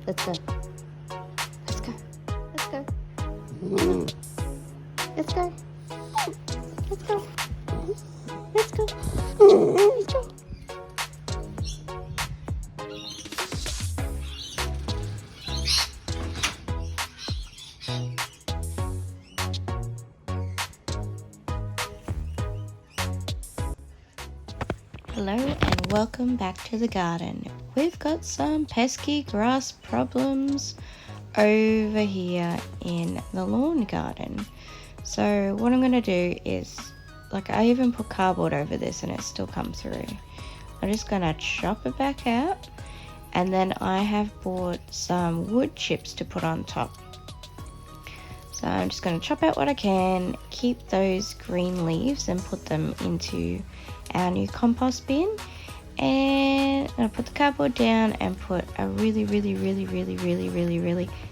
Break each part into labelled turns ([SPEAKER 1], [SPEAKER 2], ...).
[SPEAKER 1] Let's go. Let's go. Let's go. Let's go. Let's go. Let's go. Let's go. Hello and welcome back to the garden. We've got some pesky grass problems over here in the lawn garden. So what I'm going to do is, I even put cardboard over this and it still comes through. I'm just going to chop it back out, and then I have bought some wood chips to put on top. So I'm just going to chop out what I can, keep those green leaves and put them into our new compost bin. And I'm going to put the cardboard down and put a really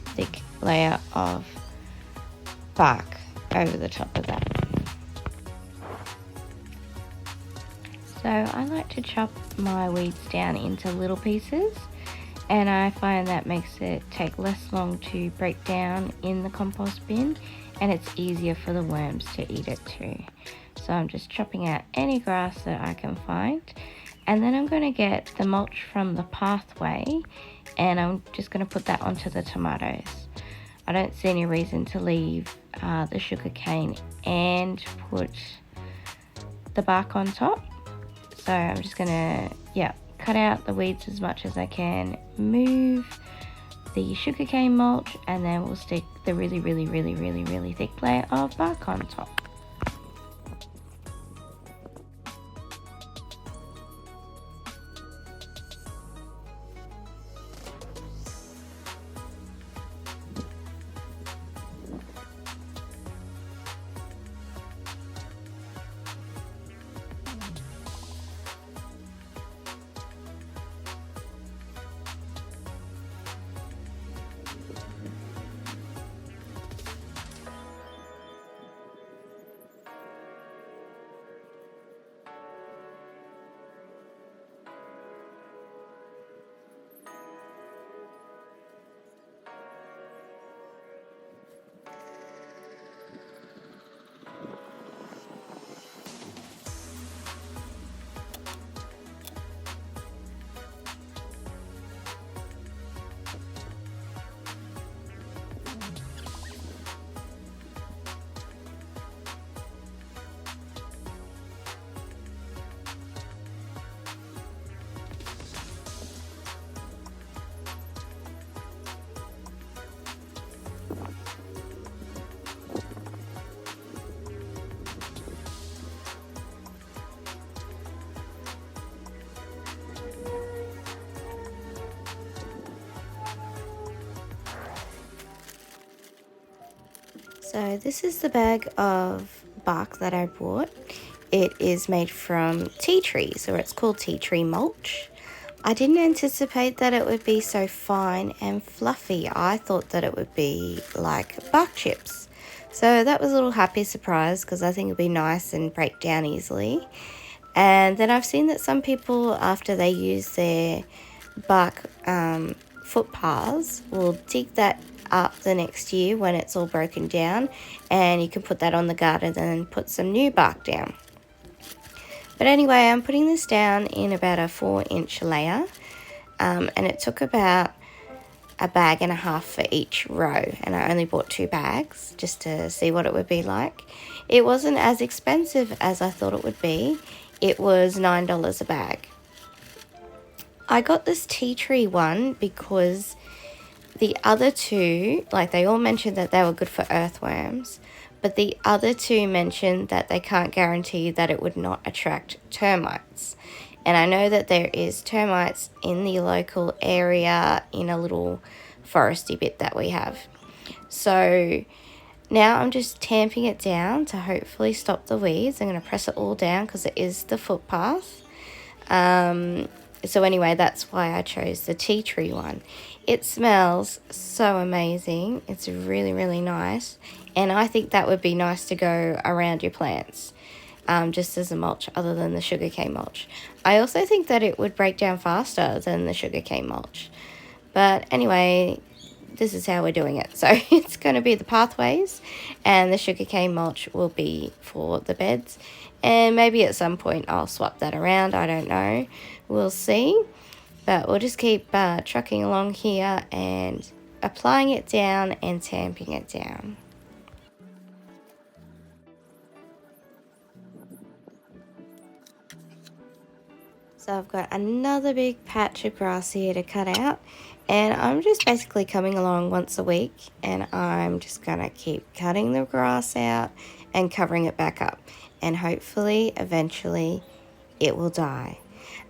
[SPEAKER 1] thick layer of bark over the top of that. So I like to chop my weeds down into little pieces, and I find that makes it take less long to break down in the compost bin, and it's easier for the worms to eat it too. So I'm just chopping out any grass that I can find, and then I'm going to get the mulch from the pathway and I'm just going to put that onto the tomatoes. I don't see any reason to leave the sugar cane and put the bark on top. So I'm just going to cut out the weeds as much as I can, move the sugarcane mulch, and then we'll stick the really thick layer of bark on top. So this is the bag of bark that I bought. It is made from tea trees, or it's called tea tree mulch. I didn't anticipate that it would be so fine and fluffy. I thought that it would be like bark chips. So that was a little happy surprise, because I think it'd be nice and break down easily. And then I've seen that some people, after they use their bark footpaths, will dig that up the next year when it's all broken down, and you can put that on the garden and then put some new bark down. But anyway, I'm putting this down in about a 4-inch layer, and it took about a bag and a half for each row, and I only bought 2 bags just to see what it would be like. It wasn't as expensive as I thought it would be. It was $9 a bag. I got this tea tree one because the other two, they all mentioned that they were good for earthworms, but the other two mentioned that they can't guarantee that it would not attract termites. And I know that there is termites in the local area in a little foresty bit that we have. So now I'm just tamping it down to hopefully stop the weeds. I'm going to press it all down because it is the footpath. So anyway, that's why I chose the tea tree one. It smells so amazing. It's really nice. And I think that would be nice to go around your plants, just as a mulch other than the sugarcane mulch. I also think that it would break down faster than the sugarcane mulch. But anyway, this is how we're doing it. So it's going to be the pathways, and the sugarcane mulch will be for the beds. And maybe at some point I'll swap that around. I don't know. We'll see. But we'll just keep trucking along here and applying it down and tamping it down. So I've got another big patch of grass here to cut out, and I'm just basically coming along once a week, and I'm just gonna keep cutting the grass out and covering it back up, and hopefully eventually it will die.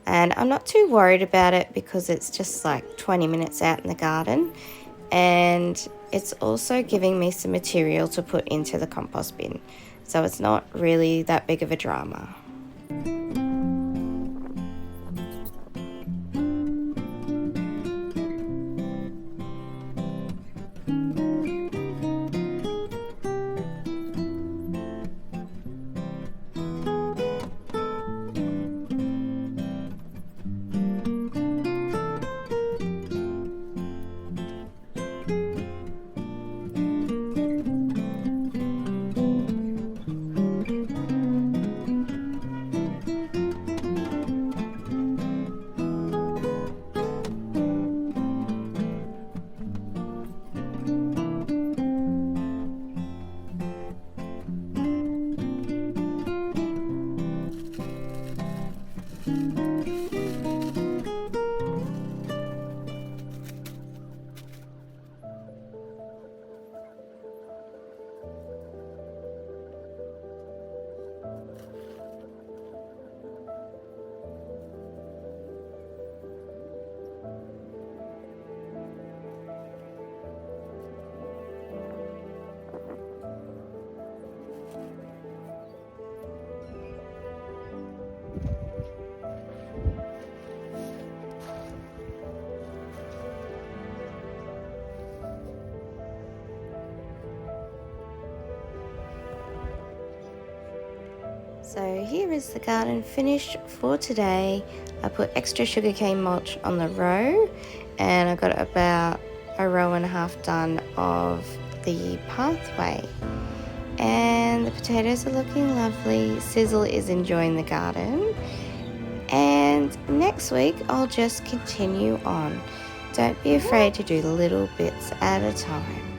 [SPEAKER 1] And I'm not too worried about it because it's just like 20 minutes out in the garden, and it's also giving me some material to put into the compost bin, so it's not really that big of a drama. So here is the garden finished for today. I put extra sugarcane mulch on the row, and I got about a row and a half done of the pathway. And the potatoes are looking lovely. Sizzle is enjoying the garden. And next week I'll just continue on. Don't be afraid to do little bits at a time.